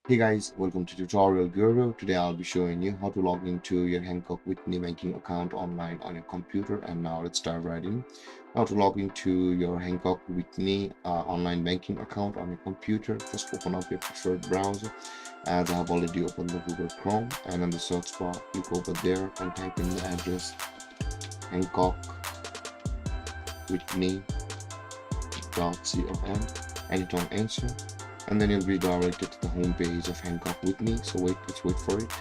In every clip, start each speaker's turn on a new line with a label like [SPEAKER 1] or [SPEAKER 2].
[SPEAKER 1] Hey guys, welcome to Tutorial Guru. Today I'll be showing you how to log into your Hancock Whitney banking account online on your computer. And now let's dive right in. How to log into your Hancock Whitney online banking account on your computer. First open up your preferred browser, as I have already opened the Google Chrome, and in the search bar click over there and type in the address hancock.whitney.com and hit on enter, and then you'll be directed to the home page of Hancock Whitney. So let's wait for it.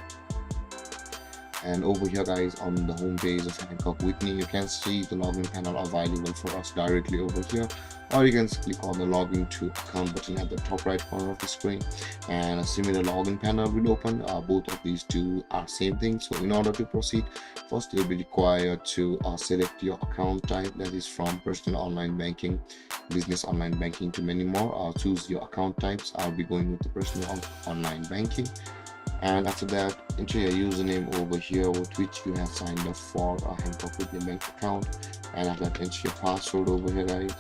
[SPEAKER 1] And over here guys, on the home page of Hancock Whitney, you can see the login panel available for us directly over here, or you can click on the login to account button at the top right corner of the screen, and a similar login panel will open. Both of these two are same thing. So in order to proceed, first you'll be required to select your account type, that is from personal online banking, business online banking, to many more. Choose your account types. I'll be going with the personal online banking, and after that enter your username over here with which you have signed up for a Hancock with your bank account, and after that enter your password over here guys.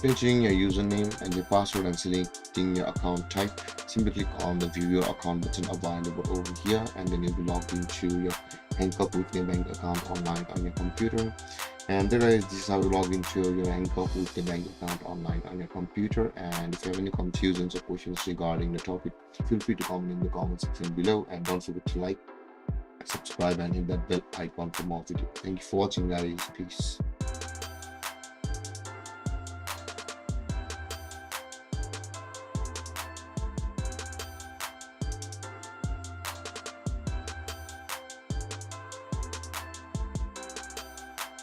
[SPEAKER 1] Entering your username and your password and selecting your account type, simply click on the view your account button available over here, and then you'll be logged into your Hancock with your bank account online on your computer. And there guys, this is how to log into your Hancock with the bank account online on your computer. And if you have any confusions or questions regarding the topic, feel free to comment in the comment section below, and don't forget to like, subscribe, and hit that bell icon for more videos. Thank you for watching guys. Peace.